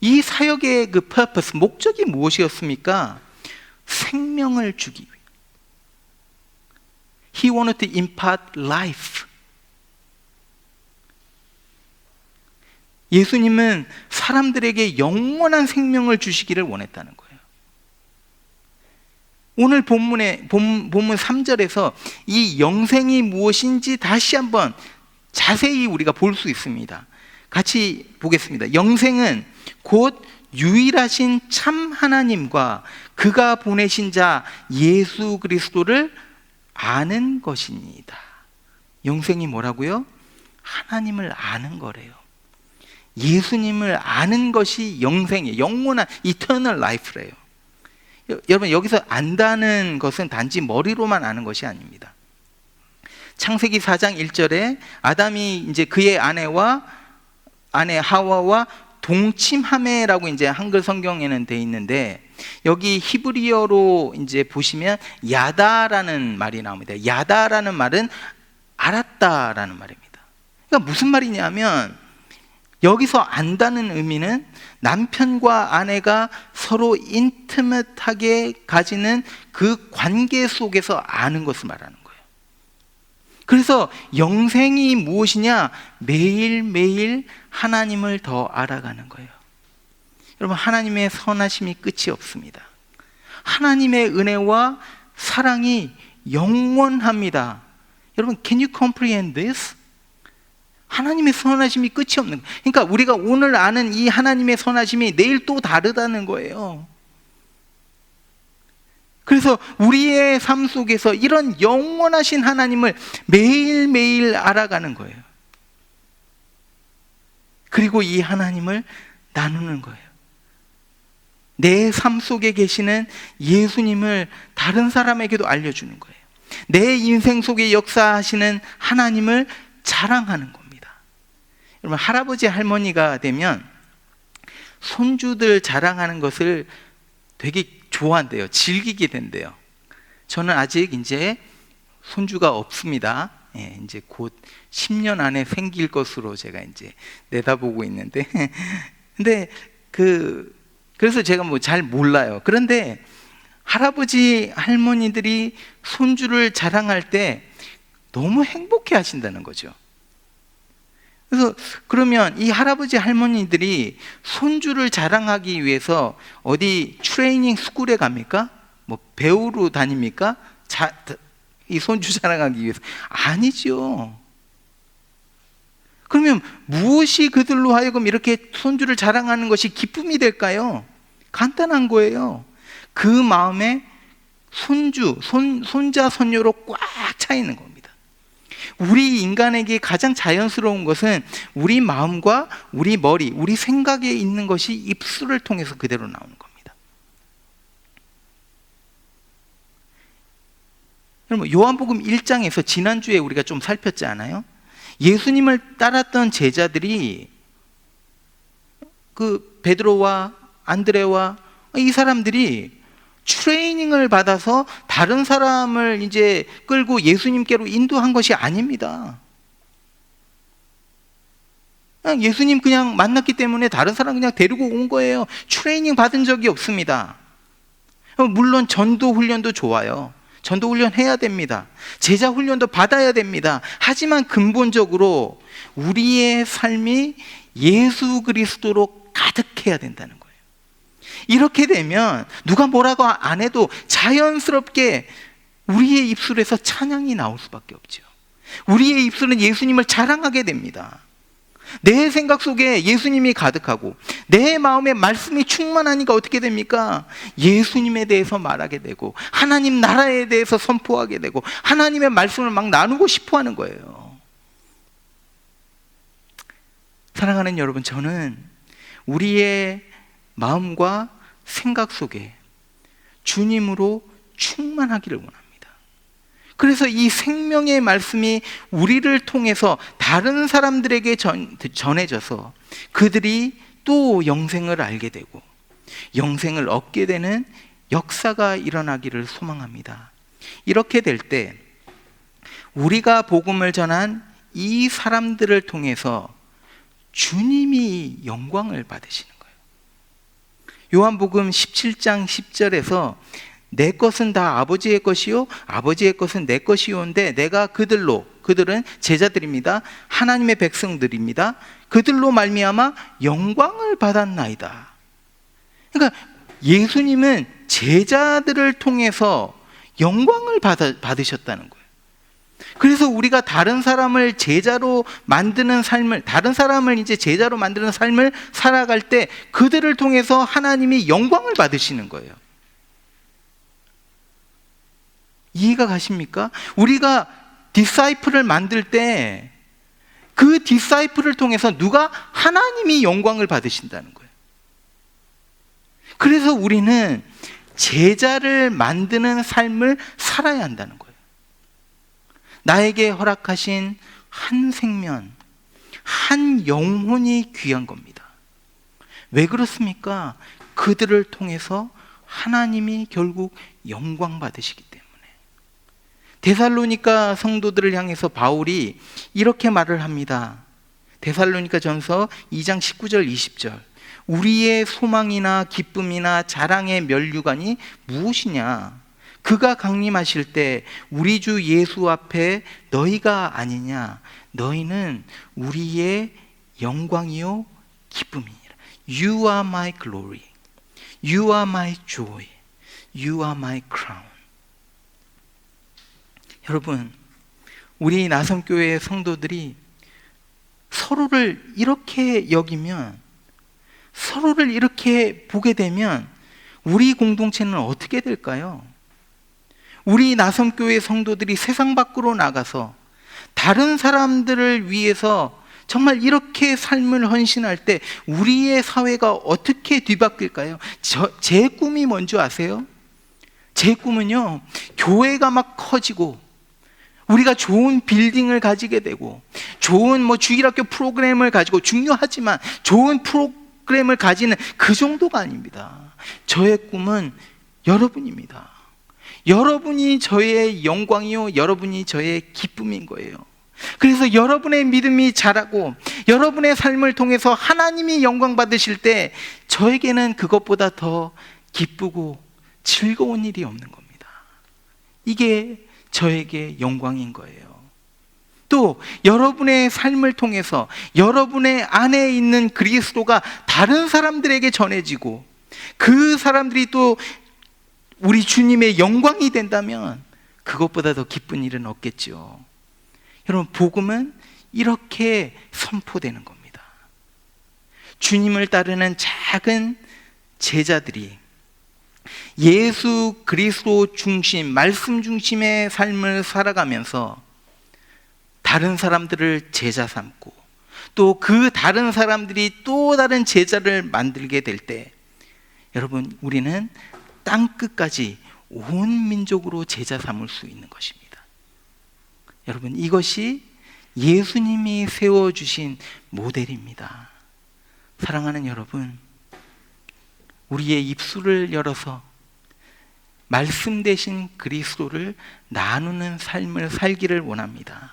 이 사역의 그 purpose, 목적이 무엇이었습니까? 생명을 주기 위해. He wanted to impart life. 예수님은 사람들에게 영원한 생명을 주시기를 원했다는 거예요. 오늘 본문 3절에서 이 영생이 무엇인지 다시 한번 자세히 우리가 볼 수 있습니다. 같이 보겠습니다. 영생은 곧 유일하신 참 하나님과 그가 보내신 자 예수 그리스도를 아는 것입니다. 영생이 뭐라고요? 하나님을 아는 거래요. 예수님을 아는 것이 영생이에요. 영원한 eternal life래요. 여러분, 여기서 안다는 것은 단지 머리로만 아는 것이 아닙니다. 창세기 4장 1절에 아담이 이제 그의 아내 하와와 동침하매라고 이제 한글 성경에는 돼 있는데, 여기 히브리어로 이제 보시면 야다라는 말이 나옵니다. 야다라는 말은 알았다라는 말입니다. 그러니까 무슨 말이냐면, 여기서 안다는 의미는 남편과 아내가 서로 인티밋하게 가지는 그 관계 속에서 아는 것을 말하는 거예요. 그래서 영생이 무엇이냐? 매일매일 하나님을 더 알아가는 거예요. 여러분, 하나님의 선하심이 끝이 없습니다. 하나님의 은혜와 사랑이 영원합니다. 여러분, can you comprehend this? 하나님의 선하심이 끝이 없는 거예요. 그러니까 우리가 오늘 아는 이 하나님의 선하심이 내일 또 다르다는 거예요. 그래서 우리의 삶 속에서 이런 영원하신 하나님을 매일매일 알아가는 거예요. 그리고 이 하나님을 나누는 거예요. 내 삶 속에 계시는 예수님을 다른 사람에게도 알려주는 거예요. 내 인생 속에 역사하시는 하나님을 자랑하는 겁니다. 여러분, 할아버지 할머니가 되면 손주들 자랑하는 것을 되게 좋아한대요. 즐기게 된대요. 저는 아직 이제 손주가 없습니다. 예, 이제 곧 10년 안에 생길 것으로 제가 이제 내다보고 있는데, 근데 그래서 제가 뭐 잘 몰라요. 그런데 할아버지 할머니들이 손주를 자랑할 때 너무 행복해 하신다는 거죠. 그래서 그러면 이 할아버지 할머니들이 손주를 자랑하기 위해서 어디 트레이닝 스쿨에 갑니까? 뭐 배우로 다닙니까? 이 손주 자랑하기 위해서? 아니죠. 그러면 무엇이 그들로 하여금 이렇게 손주를 자랑하는 것이 기쁨이 될까요? 간단한 거예요. 그 마음에 손자, 손녀로 꽉 차 있는 겁니다. 우리 인간에게 가장 자연스러운 것은 우리 마음과 우리 머리, 우리 생각에 있는 것이 입술을 통해서 그대로 나오는 겁니다. 여러분, 요한복음 1장에서 지난주에 우리가 좀 살폈지 않아요? 예수님을 따랐던 제자들이 그 베드로와 안드레와 이 사람들이 트레이닝을 받아서 다른 사람을 이제 끌고 예수님께로 인도한 것이 아닙니다. 그냥 예수님 그냥 만났기 때문에 다른 사람 그냥 데리고 온 거예요. 트레이닝 받은 적이 없습니다. 물론 전도 훈련도 좋아요. 전도 훈련 해야 됩니다. 제자 훈련도 받아야 됩니다. 하지만 근본적으로 우리의 삶이 예수 그리스도로 가득해야 된다는 거예요. 이렇게 되면 누가 뭐라고 안 해도 자연스럽게 우리의 입술에서 찬양이 나올 수밖에 없죠. 우리의 입술은 예수님을 자랑하게 됩니다. 내 생각 속에 예수님이 가득하고 내 마음에 말씀이 충만하니까 어떻게 됩니까? 예수님에 대해서 말하게 되고 하나님 나라에 대해서 선포하게 되고 하나님의 말씀을 막 나누고 싶어 하는 거예요. 사랑하는 여러분, 저는 우리의 마음과 생각 속에 주님으로 충만하기를 원합니다. 그래서 이 생명의 말씀이 우리를 통해서 다른 사람들에게 전해져서 그들이 또 영생을 알게 되고 영생을 얻게 되는 역사가 일어나기를 소망합니다. 이렇게 될 때 우리가 복음을 전한 이 사람들을 통해서 주님이 영광을 받으시는 거예요. 요한복음 17장 10절에서 내 것은 다 아버지의 것이요 아버지의 것은 내 것이요인데 내가 그들은 제자들입니다. 하나님의 백성들입니다. 그들로 말미암아 영광을 받았나이다. 그러니까 예수님은 제자들을 통해서 영광을 받으셨다는 거예요. 그래서 우리가 다른 사람을 제자로 만드는 삶을, 다른 사람을 이제 제자로 만드는 삶을 살아갈 때 그들을 통해서 하나님이 영광을 받으시는 거예요. 이해가 가십니까? 우리가 디사이플을 만들 때 그 디사이플을 통해서 누가? 하나님이 영광을 받으신다는 거예요. 그래서 우리는 제자를 만드는 삶을 살아야 한다는 거예요. 나에게 허락하신 한 생명, 한 영혼이 귀한 겁니다. 왜 그렇습니까? 그들을 통해서 하나님이 결국 영광 받으시기 때문에. 데살로니가 성도들을 향해서 바울이 이렇게 말을 합니다. 데살로니가 전서 2장 19절 20절. 우리의 소망이나 기쁨이나 자랑의 면류관이 무엇이냐? 그가 강림하실 때 우리 주 예수 앞에 너희가 아니냐? 너희는 우리의 영광이요 기쁨이니라. You are my glory. You are my joy. You are my crown. 여러분, 우리 나섬교회 성도들이 서로를 이렇게 여기면, 서로를 이렇게 보게 되면 우리 공동체는 어떻게 될까요? 우리 나섬교회 성도들이 세상 밖으로 나가서 다른 사람들을 위해서 정말 이렇게 삶을 헌신할 때 우리의 사회가 어떻게 뒤바뀔까요? 제 꿈이 뭔지 아세요? 제 꿈은요, 교회가 막 커지고 우리가 좋은 빌딩을 가지게 되고 좋은 주일학교 프로그램을 가지고, 중요하지만 좋은 프로그램을 가지는 그 정도가 아닙니다. 저의 꿈은 여러분입니다. 여러분이 저의 영광이요, 여러분이 저의 기쁨인 거예요. 그래서 여러분의 믿음이 자라고 여러분의 삶을 통해서 하나님이 영광 받으실 때 저에게는 그것보다 더 기쁘고 즐거운 일이 없는 겁니다. 이게 저에게 영광인 거예요. 또 여러분의 삶을 통해서 여러분의 안에 있는 그리스도가 다른 사람들에게 전해지고 그 사람들이 또 우리 주님의 영광이 된다면 그것보다 더 기쁜 일은 없겠죠. 여러분, 복음은 이렇게 선포되는 겁니다. 주님을 따르는 작은 제자들이 예수 그리스도 중심, 말씀 중심의 삶을 살아가면서 다른 사람들을 제자 삼고 또 그 다른 사람들이 또 다른 제자를 만들게 될 때, 여러분, 우리는 땅끝까지 온 민족으로 제자 삼을 수 있는 것입니다. 여러분, 이것이 예수님이 세워주신 모델입니다. 사랑하는 여러분, 우리의 입술을 열어서 말씀 대신 그리스도를 나누는 삶을 살기를 원합니다.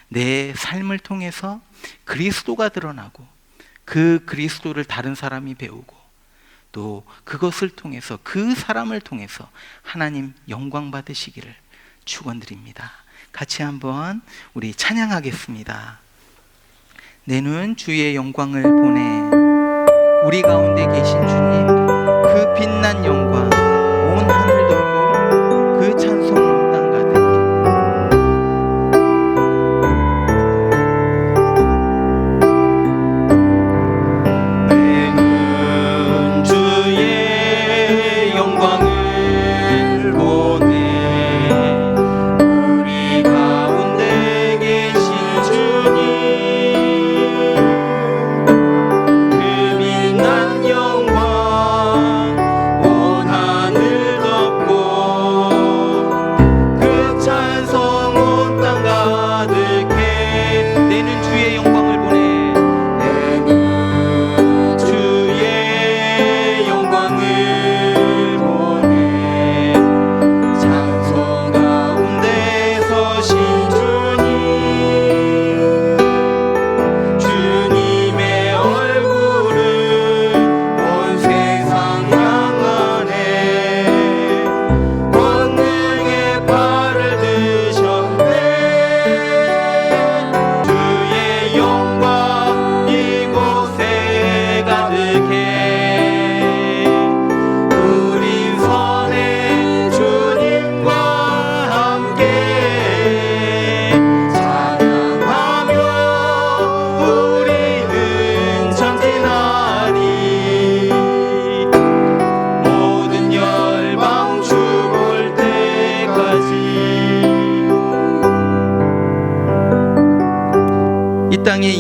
내 삶을 통해서 그리스도가 드러나고 그 그리스도를 다른 사람이 배우고 또 그것을 통해서, 그 사람을 통해서 하나님 영광 받으시기를 축원드립니다. 같이 한번 우리 찬양하겠습니다. 내 눈 주의 영광을 보내. 우리 가운데 계신 주님, 그 빛난 영광 온 하늘 덮고 그 찬송 온 땅 가득해. 내 눈 주의 영광을 보내. 우리 가운데 계신 주님, 그 빛난 영광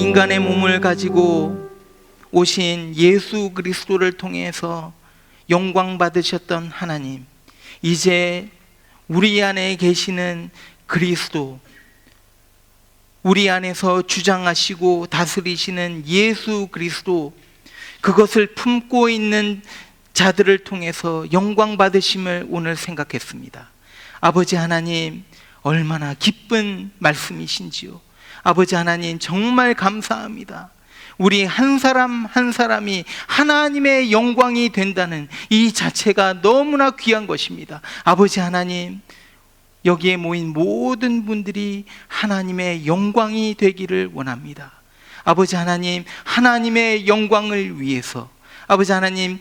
인간의 몸을 가지고 오신 예수 그리스도를 통해서 영광 받으셨던 하나님, 이제 우리 안에 계시는 그리스도, 우리 안에서 주장하시고 다스리시는 예수 그리스도, 그것을 품고 있는 자들을 통해서 영광 받으심을 오늘 생각했습니다. 아버지 하나님, 얼마나 기쁜 말씀이신지요. 아버지 하나님, 정말 감사합니다. 우리 한 사람 한 사람이 하나님의 영광이 된다는 이 자체가 너무나 귀한 것입니다. 아버지 하나님, 여기에 모인 모든 분들이 하나님의 영광이 되기를 원합니다. 아버지 하나님, 하나님의 영광을 위해서 아버지 하나님,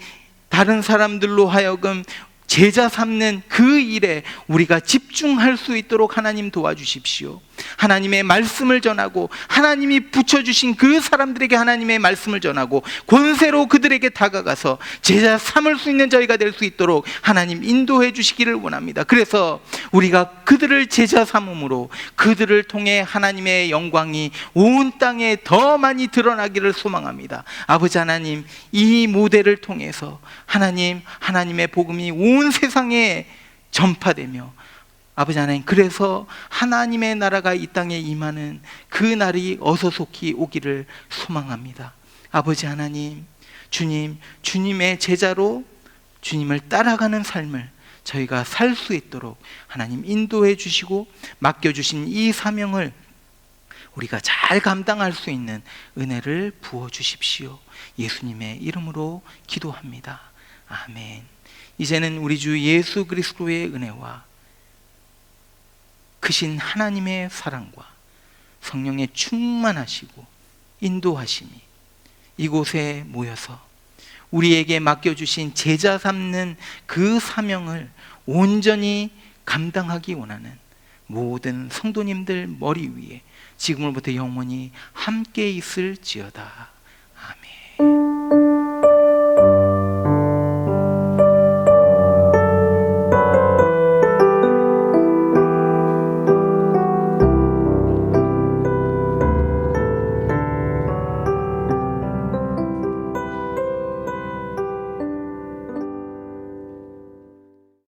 다른 사람들로 하여금 제자 삼는 그 일에 우리가 집중할 수 있도록 하나님 도와주십시오. 하나님의 말씀을 전하고 하나님이 붙여주신 그 사람들에게 하나님의 말씀을 전하고 권세로 그들에게 다가가서 제자 삼을 수 있는 저희가 될 수 있도록 하나님 인도해 주시기를 원합니다. 그래서 우리가 그들을 제자 삼음으로 그들을 통해 하나님의 영광이 온 땅에 더 많이 드러나기를 소망합니다. 아버지 하나님, 이 모델을 통해서 하나님의 복음이 온 세상에 전파되며 아버지 하나님, 그래서 하나님의 나라가 이 땅에 임하는 그 날이 어서 속히 오기를 소망합니다. 아버지 하나님, 주님의 제자로 주님을 따라가는 삶을 저희가 살 수 있도록 하나님 인도해 주시고 맡겨주신 이 사명을 우리가 잘 감당할 수 있는 은혜를 부어 주십시오. 예수님의 이름으로 기도합니다. 아멘. 이제는 우리 주 예수 그리스도의 은혜와 크신 하나님의 사랑과 성령의 충만하시고 인도하심이 이곳에 모여서 우리에게 맡겨주신 제자 삼는 그 사명을 온전히 감당하기 원하는 모든 성도님들 머리 위에 지금으로부터 영원히 함께 있을지어다.